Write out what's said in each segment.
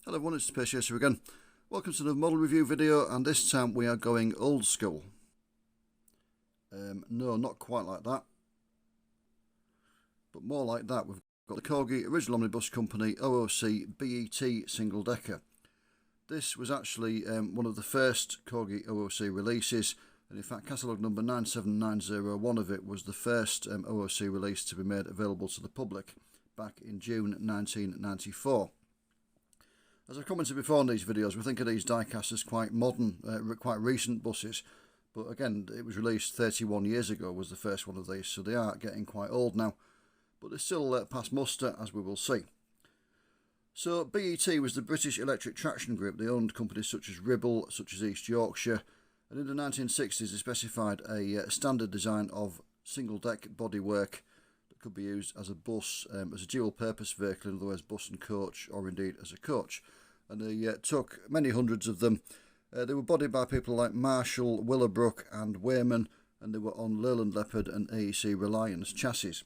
Hello everyone, it's Space Chaser again. Welcome to the model review video, and this time we are going old school. No, not quite like that, but more like that. We've got the Corgi Original Omnibus Company OOC BET single decker. This was actually one of the first Corgi OOC releases, and in fact catalogue number 97901 of it was the first OOC release to be made available to the public back in June 1994. As I've commented before in these videos, we think of these diecast as quite modern, quite recent buses, but again, it was released 31 years ago was the first one of these, so they are getting quite old now, but they're still past muster, as we will see. So BET was the British Electric Traction Group. They owned companies such as Ribble, such as East Yorkshire, and in the 1960s they specified a standard design of single deck bodywork that could be used as a bus, as a dual purpose vehicle, in other words bus and coach, or indeed as a coach. And they took many hundreds of them. They were bodied by people like Marshall, Willowbrook and Wayman, and they were on Leyland Leopard and AEC Reliance chassis.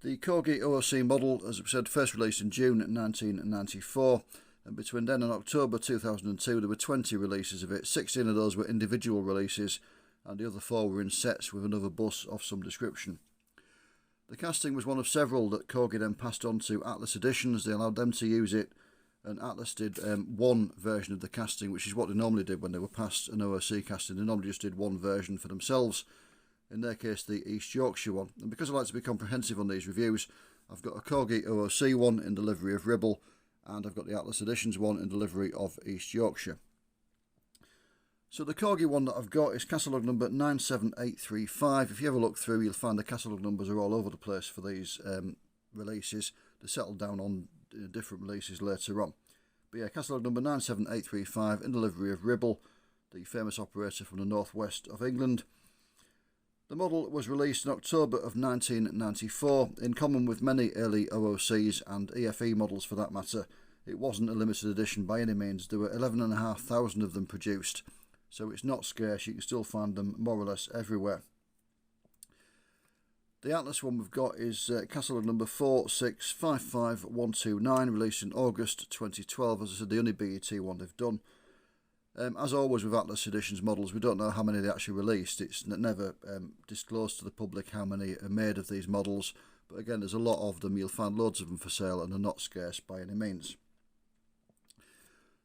The Corgi OOC model, as I said, first released in June 1994, and between then and October 2002 there were 20 releases of it. 16 of those were individual releases, and the other 4 were in sets with another bus of some description. The casting was one of several that Corgi then passed on to Atlas Editions. They allowed them to use it, and Atlas did one version of the casting, which is what they normally did when they were passed an OOC casting. They normally just did one version for themselves, in their case the East Yorkshire one. And because I like to be comprehensive on these reviews, I've got a Corgi OOC one in the livery of Ribble, and I've got the Atlas Editions one in the livery of East Yorkshire. So the Corgi one that I've got is catalogue number 97835. If you ever look through, you'll find the catalogue numbers are all over the place for these releases. They settled down on different releases later on. But yeah, catalogue number 97835 in the livery of Ribble, the famous operator from the northwest of England. The model was released in October of 1994. In common with many early OOCs and EFE models for that matter, it wasn't a limited edition by any means. There were 11,500 of them produced, so it's not scarce. You can still find them more or less everywhere. The Atlas one we've got is catalogue number 4655129, released in August 2012. As I said, the only BET one they've done. As always with Atlas Editions models, we don't know how many they actually released. It's never disclosed to the public how many are made of these models, but again, there's a lot of them. You'll find loads of them for sale, and they're not scarce by any means.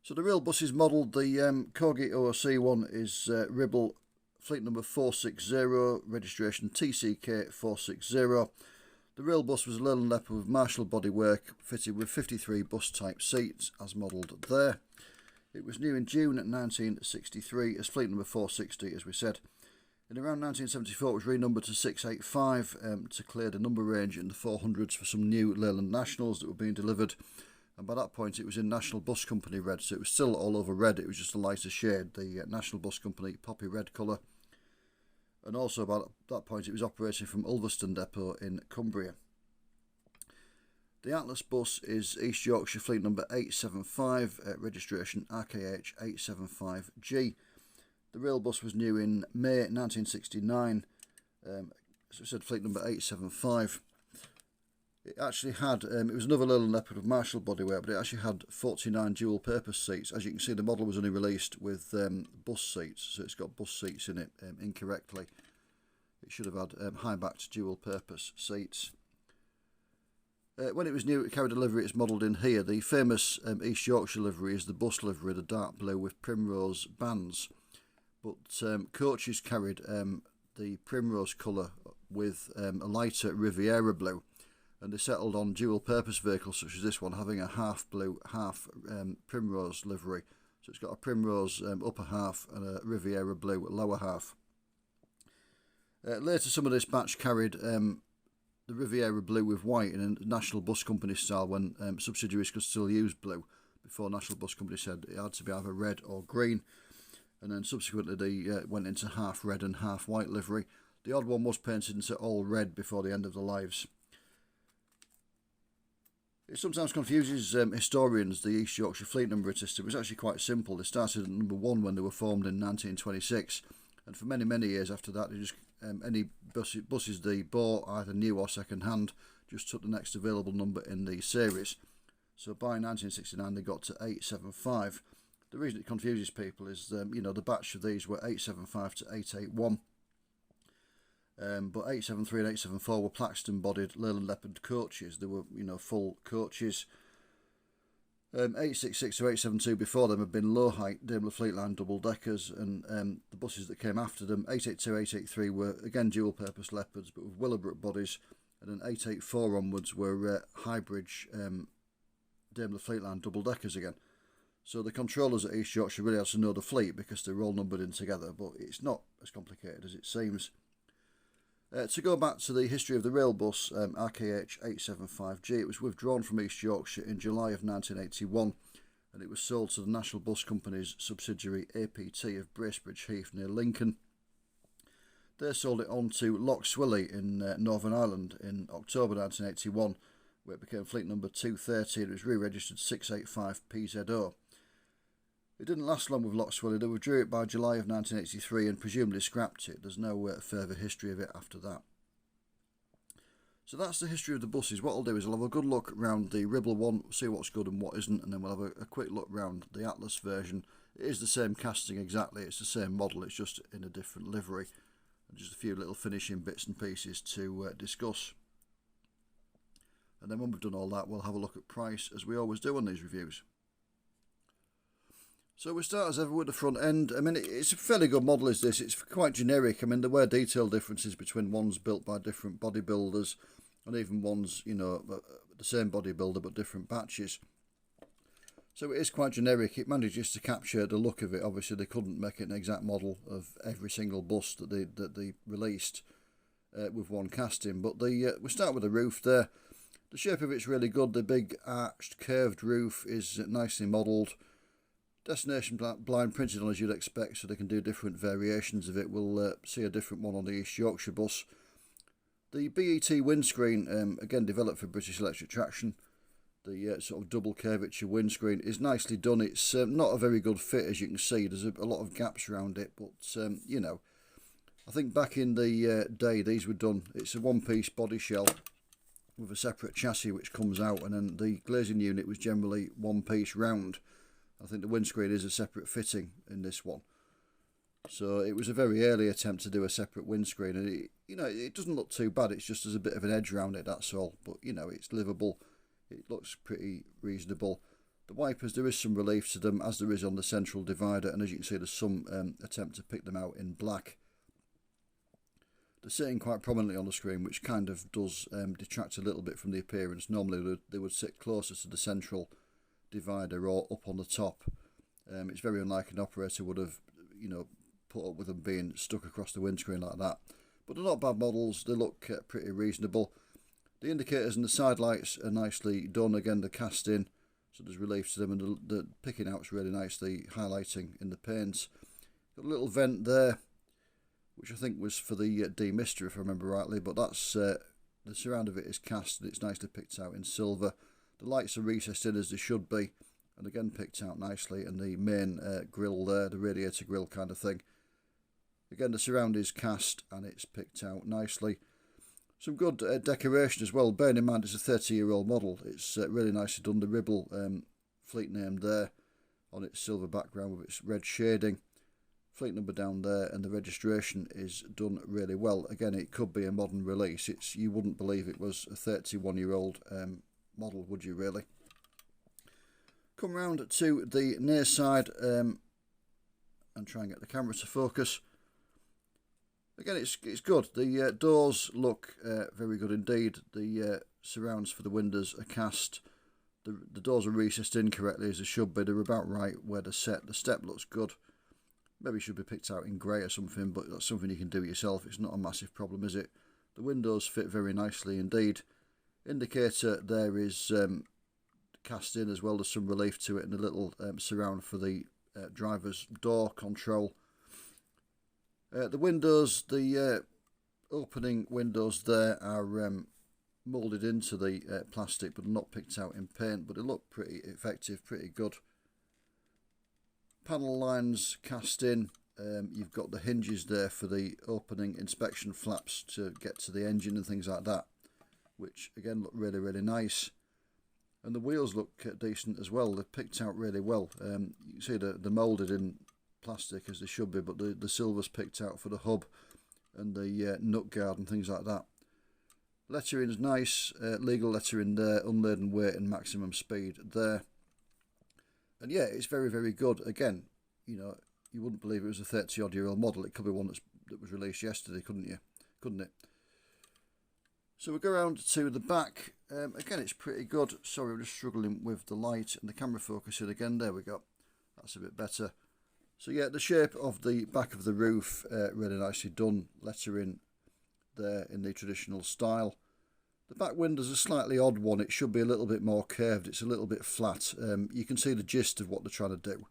So the real buses modelled, the Corgi OOC one is Ribble fleet number 460, registration TCK 460. The real bus was a Leyland Leopard with Marshall bodywork, fitted with 53 bus type seats as modelled there. It was new in June 1963 as fleet number 460, as we said. In around 1974 it was renumbered to 685 to clear the number range in the 400s for some new Leyland Nationals that were being delivered. And by that point it was in National Bus Company red, so it was still all over red, it was just a lighter shade, the National Bus Company poppy red colour. And also by that point it was operating from Ulverston Depot in Cumbria. The Atlas bus is East Yorkshire fleet number 875, registration RKH 875G. The real bus was new in May 1969, as I said, fleet number 875. It actually had, it was another Leyland Leopard with Marshall bodywork, but it actually had 49 dual purpose seats. As you can see, the model was only released with bus seats, so it's got bus seats in it incorrectly. It should have had high-backed dual purpose seats. When it was new, it carried a livery it's modelled in here. The famous East Yorkshire livery is the bus livery, the dark blue with primrose bands. But coaches carried the primrose colour with a lighter Riviera blue. And they settled on dual purpose vehicles such as this one, having a half blue, half primrose livery. So it's got a primrose upper half and a Riviera blue lower half. Later some of this batch carried the Riviera blue with white in a National Bus Company style, when subsidiaries could still use blue. Before National Bus Company said it had to be either red or green. And then subsequently they went into half red and half white livery. The odd one was painted into all red before the end of their lives. It sometimes confuses historians, the East Yorkshire fleet number system. It was actually quite simple. They started at number 1 when they were formed in 1926, and for many years after that, they just any buses they bought, either new or second hand, just took the next available number in the series. So by 1969 they got to 875. The reason it confuses people is, you know, the batch of these were 875 to 881. But 873 and 874 were Plaxton-bodied Leyland Leopard coaches. They were, you know, full coaches. 866 to 872 before them had been low-height Daimler Fleetline double-deckers, and the buses that came after them, 882, 883, were again dual-purpose Leopards, but with Willowbrook bodies, and then 884 onwards were hybrid Daimler Fleetline double-deckers again. So the controllers at East Yorkshire really had to know the fleet because they're all numbered in together, but it's not as complicated as it seems. To go back to the history of the rail bus, RKH 875G, it was withdrawn from East Yorkshire in July of 1981, and it was sold to the National Bus Company's subsidiary APT of Bracebridge Heath near Lincoln. They sold it on to Loch Swilly in Northern Ireland in October 1981, where it became fleet number 230 and it was re-registered 685 PZO. It didn't last long with Loch Swilly. They withdrew it by July of 1983 and presumably scrapped it. There's no further history of it after that. So that's the history of the buses. What I'll do is I'll have a good look around the Ribble one, see what's good and what isn't, and then we'll have a quick look around the Atlas version. It is the same casting exactly, it's the same model, it's just in a different livery. And just a few little finishing bits and pieces to discuss. And then when we've done all that, we'll have a look at price, as we always do on these reviews. So we start as ever with the front end. I mean, it's a fairly good model, is this. It's quite generic. I mean, there were detailed differences between ones built by different bodybuilders and even ones, you know, the same bodybuilder but different batches. So it is quite generic. It manages to capture the look of it. Obviously, they couldn't make it an exact model of every single bus that they released with one casting. But we start with the roof there. The shape of it's really good. The big arched curved roof is nicely modelled. Destination blind printed on as you'd expect, so they can do different variations of it. We'll see a different one on the East Yorkshire bus. The BET windscreen, again developed for British Electric Traction. The sort of double curvature windscreen is nicely done. It's not a very good fit, as you can see. There's a lot of gaps around it, but you know, I think back in the day these were done. It's a one-piece body shell with a separate chassis which comes out, and then the glazing unit was generally one-piece round. I think the windscreen is a separate fitting in this one. So it was a very early attempt to do a separate windscreen, and it, you know, it doesn't look too bad. It's just there's a bit of an edge around it, that's all. But you know, it's livable. It looks pretty reasonable. The wipers, there is some relief to them, as there is on the central divider, and as you can see, there's some attempt to pick them out in black. They're sitting quite prominently on the screen, which kind of does detract a little bit from the appearance. Normally they would sit closer to the central divider or up on the top. It's very unlike an operator would have, you know, put up with them being stuck across the windscreen like that. But they're not bad models. They look pretty reasonable. The indicators and the side lights are nicely done. Again, the cast in, so there's relief to them, and the picking out's really nicely highlighting in the paints. Got a little vent there, which I think was for the demister, if I remember rightly, but that's the surround of it is cast and it's nicely picked out in silver. The lights are recessed in as they should be, and again picked out nicely, and the main grille there, the radiator grille kind of thing. Again, the surround is cast and it's picked out nicely. Some good decoration as well, bearing in mind it's a 30-year-old model. It's really nicely done. The Ribble fleet name there on its silver background with its red shading. Fleet number down there, and the registration is done really well. Again, it could be a modern release. You wouldn't believe it was a 31-year-old model, would you really? Come round to the near side and try and get the camera to focus. Again, it's good. The doors look very good indeed. The surrounds for the windows are cast. The doors are recessed in correctly as they should be. They're about right where they're set. The step looks good. Maybe should be picked out in grey or something, but that's something you can do yourself. It's not a massive problem, is it? The windows fit very nicely indeed. Indicator there is cast in as well. There's some relief to it, and a little surround for the driver's door control. The windows, the opening windows there are moulded into the plastic, but not picked out in paint, but they look pretty effective, pretty good. Panel lines cast in. You've got the hinges there for the opening inspection flaps to get to the engine and things like that, which again look really, really nice. And the wheels look decent as well. They're picked out really well. You can see they're moulded in plastic as they should be, but the silver's picked out for the hub and the nut guard and things like that. Lettering is nice, legal lettering there, unladen weight and maximum speed there. And yeah, it's very, very good. Again, you know, you wouldn't believe it was a 30-odd-year-old model. It could be one that was released yesterday, couldn't it? So we'll go around to the back. Again, it's pretty good. Sorry, I'm just struggling with the light and the camera focusing again. There we go. That's a bit better. So yeah, the shape of the back of the roof, really nicely done. Lettering there in the traditional style. The back window's a slightly odd one. It should be a little bit more curved. It's a little bit flat. You can see the gist of what they're trying to do.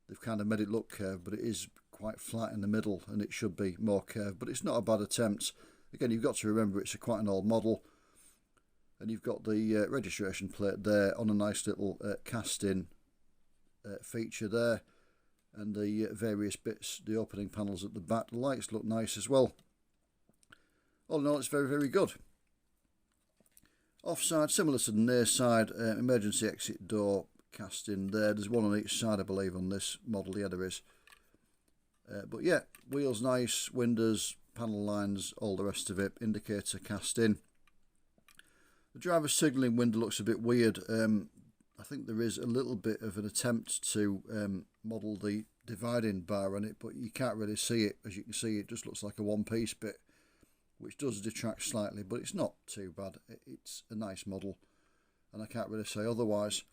They've kind of made it look curved, but it is quite flat in the middle, and it should be more curved. But it's not a bad attempt. Again, you've got to remember it's quite an old model. And you've got the registration plate there on a nice little cast-in feature there. And the various bits, the opening panels at the back. The lights look nice as well. All in all, it's very, very good. Offside, similar to the near side, emergency exit door cast in there. There's one on each side, I believe, on this model. Yeah, there is. But yeah, wheels nice, windows, panel lines, all the rest of it. Indicator cast in. The driver's signalling window looks a bit weird. I think there is a little bit of an attempt to model the dividing bar on it, but you can't really see it. As you can see, it just looks like a one-piece bit, which does detract slightly, but it's not too bad. It's a nice model, and I can't really say otherwise.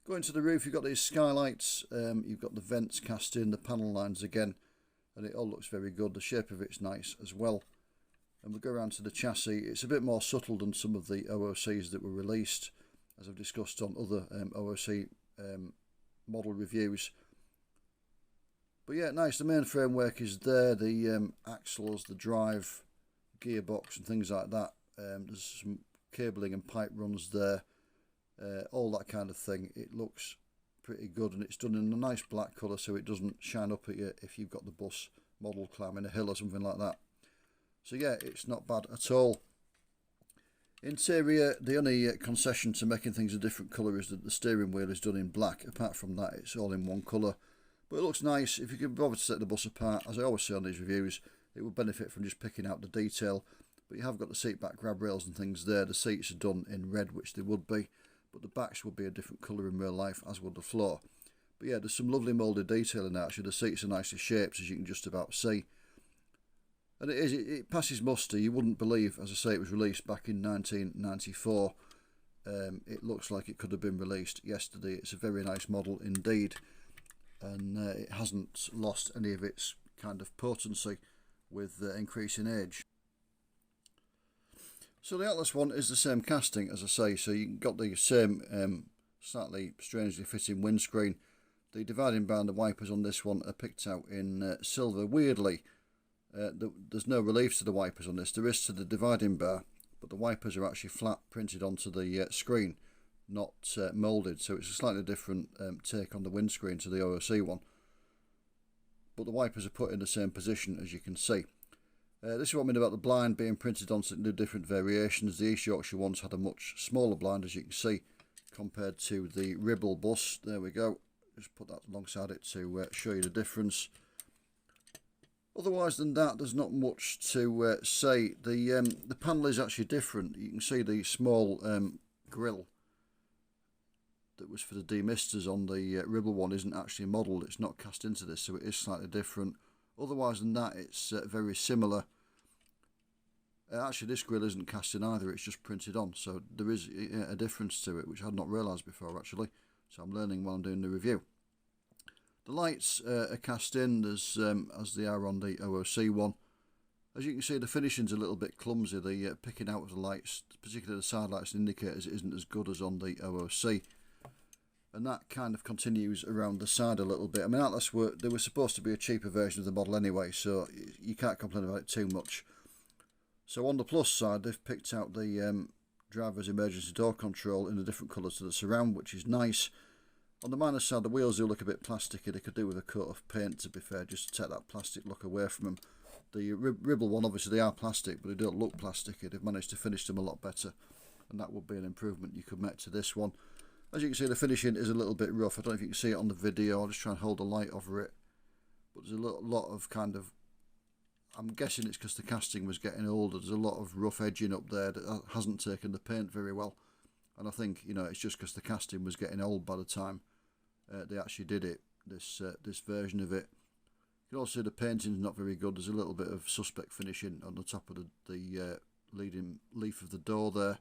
Going to the roof, you've got these skylights, you've got the vents cast in, the panel lines again, and it all looks very good. The shape of it's nice as well. And we'll go around to the chassis. It's a bit more subtle than some of the OOCs that were released, as I've discussed on other OOC model reviews. But yeah, nice. The main framework is there, the axles, the drive, gearbox and things like that. There's some cabling and pipe runs there, all that kind of thing. It looks pretty good, and it's done in a nice black colour so it doesn't shine up at you if you've got the bus model climbing a hill or something like that. So yeah, it's not bad at all. Interior, the only concession to making things a different colour is that the steering wheel is done in black. Apart from that, it's all in one colour. But it looks nice. If you can bother to set the bus apart, as I always say on these reviews, it will benefit from just picking out the detail. But you have got the seat back grab rails and things there. The seats are done in red, which they would be. But the backs would be a different colour in real life, as would the floor. But yeah, there's some lovely moulded detail in there. Actually, the seats are nicely shaped, as you can just about see. And it passes muster. You wouldn't believe, as I say, it was released back in 1994. It looks like it could have been released yesterday. It's a very nice model indeed. And it hasn't lost any of its kind of potency with increasing age. So the Atlas one is the same casting, as I say. So you've got the same slightly strangely fitting windscreen. The dividing bar and the wipers on this one are picked out in silver. Weirdly, there's no relief to the wipers on this. There is to the dividing bar, but the wipers are actually flat printed onto the screen, not moulded. So it's a slightly different take on the windscreen to the OOC one. But the wipers are put in the same position, as you can see. This is what I mean about the blind being printed onto the different variations. The East Yorkshire ones had a much smaller blind, as you can see, compared to the Ribble bus. There we go. Just put that alongside it to show you the difference. Otherwise than that, there's not much to say. The panel is actually different. You can see the small grille that was for the demisters on the Ribble one isn't actually modelled. It's not cast into this, so it is slightly different. Otherwise than that, it's very similar. Actually, this grille isn't cast in either. It's just printed on, so there is a difference to it, which I had not realised before, actually. So I'm learning while I'm doing the review. The lights are cast in as they are on the OOC one. As you can see, the finishing's a little bit clumsy. The picking out of the lights, particularly the side lights and indicators, isn't as good as on the OOC. And that kind of continues around the side a little bit. I mean, Atlas they were supposed to be a cheaper version of the model anyway, so you can't complain about it too much. So on the plus side, they've picked out the driver's emergency door control in a different colour to the surround, which is nice. On the minus side, the wheels do look a bit plasticky. They could do with a coat of paint, to be fair, just to take that plastic look away from them. The Ribble one, obviously, they are plastic, but they don't look plasticky. They've managed to finish them a lot better, and that would be an improvement you could make to this one. As you can see, the finishing is a little bit rough. I don't know if you can see it on the video. I'll just try and hold the light over it. But there's a lot of kind of, I'm guessing it's because the casting was getting older. There's a lot of rough edging up there that hasn't taken the paint very well. And I think, you know, it's just because the casting was getting old by the time they actually did it, this version of it. You can also see the painting's not very good. There's a little bit of suspect finishing on the top of the leading leaf of the door there.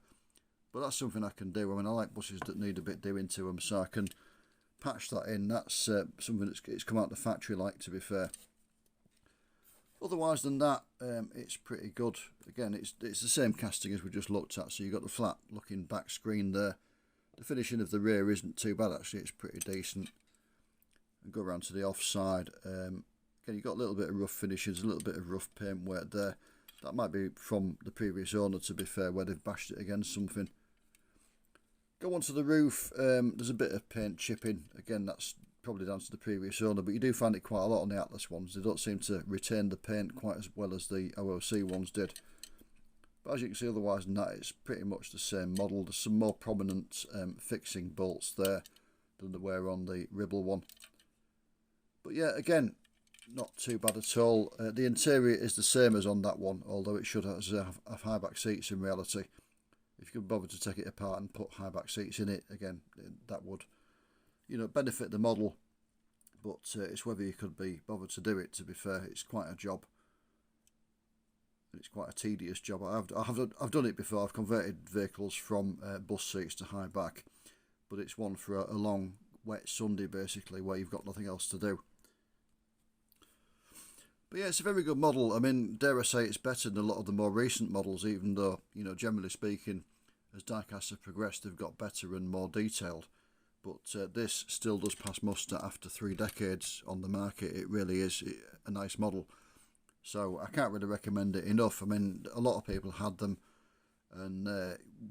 But that's something I can do. I mean, I like buses that need a bit doing to them, so I can patch that in. That's something that's come out the factory like, to be fair. Otherwise than that, it's pretty good. Again, it's the same casting as we just looked at. So you've got the flat looking back screen there. The finishing of the rear isn't too bad actually. It's pretty decent. And go around to the offside. Again, you've got a little bit of rough finishes, a little bit of rough paint work there. That might be from the previous owner, to be fair, where they've bashed it against something. Go onto the roof. There's a bit of paint chipping. Again, that's probably down to the previous owner, but you do find it quite a lot on the Atlas ones. They don't seem to retain the paint quite as well as the OOC ones did. But as you can see, otherwise than that, it's pretty much the same model. There's some more prominent fixing bolts there than there were on the Ribble one. But yeah, again, not too bad at all. The interior is the same as on that one, although it should have high back seats in reality. If you could bother to take it apart and put high back seats in it, again, that would, you know, benefit the model. But it's whether you could be bothered to do it, to be fair. It's quite a job. It's quite a tedious job. I've done it before. I've converted vehicles from bus seats to high back. But it's one for a long, wet Sunday, basically, where you've got nothing else to do. But yeah, it's a very good model. I mean, dare I say it's better than a lot of the more recent models, even though, you know, generally speaking, as diecasts have progressed, they've got better and more detailed. But this still does pass muster after 3 decades on the market. It really is a nice model. So I can't really recommend it enough. I mean, a lot of people had them, and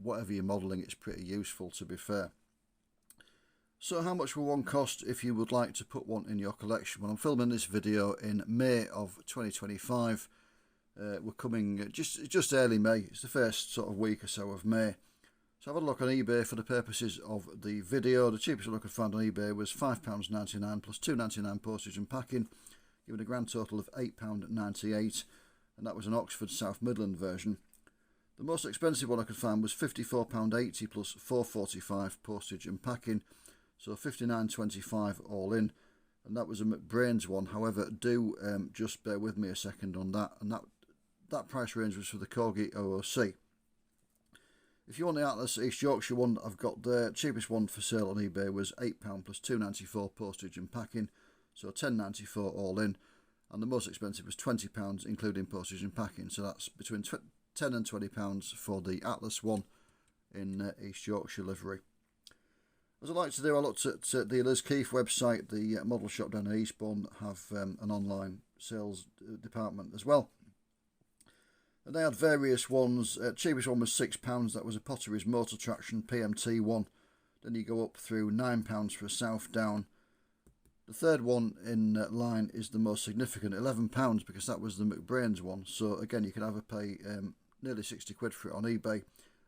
whatever you're modelling, it's pretty useful, to be fair. So how much will one cost if you would like to put one in your collection? Well, I'm filming this video in May of 2025. We're coming just early May. It's the first sort of week or so of May. So I've had a look on eBay for the purposes of the video. The cheapest one I could find on eBay was £5.99 plus £2.99 postage and packing, giving a grand total of £8.98, and that was an Oxford South Midland version. The most expensive one I could find was £54.80 plus £4.45 postage and packing, so £59.25 all in, and that was a McBrain's one. However, do just bear with me a second on that, and that price range was for the Corgi OOC. If you want the Atlas East Yorkshire one that I've got there, cheapest one for sale on eBay was £8 plus £2.94 postage and packing, so £10.94 all in, and the most expensive was £20 including postage and packing, so that's between £10 and £20 for the Atlas one in East Yorkshire livery. As I like to do, I looked at the Liz Keith website, the model shop down in Eastbourne that have an online sales department as well. And they had various ones. Cheapest one was £6, that was a Potteries motor traction PMT one. Then you go up through £9 for a South Down. The third one in line is the most significant, £11, because that was the McBrain's one. So again, you can either pay nearly 60 quid for it on eBay,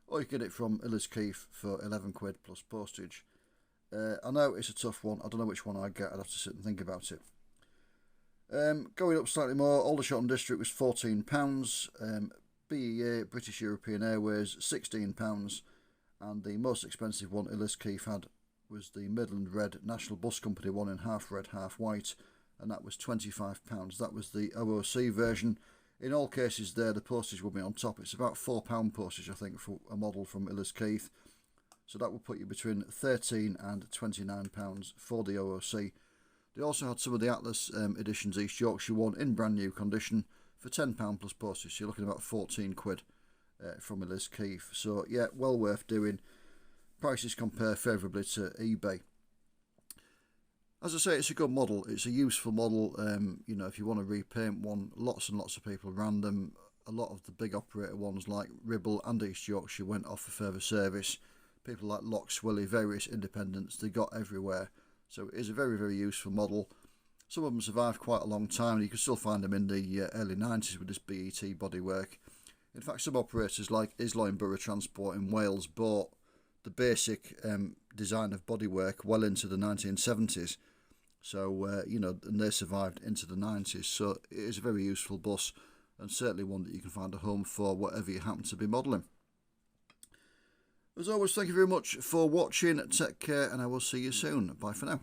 or you can get it from Liz Keith for 11 quid plus postage. I know it's a tough one. I don't know which one I'd get. I'd have to sit and think about it. Going up slightly more, Aldershot District was £14. BEA, British European Airways, £16. And the most expensive one Liz Keith had was the Midland Red National Bus Company one in half red, half white, and that was £25. That was the OOC version. In all cases there, the postage will be on top. It's about £4 postage, I think, for a model from Liz Keith. So that will put you between £13 and £29 for the OOC. They also had some of the Atlas editions East Yorkshire one in brand new condition for £10 plus postage. So you're looking at about 14 quid from Liz Keith. So yeah, well worth doing. Prices compare favourably to eBay. As I say, it's a good model. It's a useful model. You know, if you want to repaint one, lots and lots of people ran them. A lot of the big operator ones like Ribble and East Yorkshire went off for further service. People like Lock Swilly, various independents, they got everywhere. So it is a very, very useful model. Some of them survived quite a long time. You can still find them in the early 90s with this BET bodywork. In fact, some operators like Isloin Borough Transport in Wales bought the basic design of bodywork well into the 1970s. So, you know, and they survived into the 90s. So it is a very useful bus, and certainly one that you can find a home for whatever you happen to be modelling. As always, thank you very much for watching. Take care, and I will see you soon. Bye for now.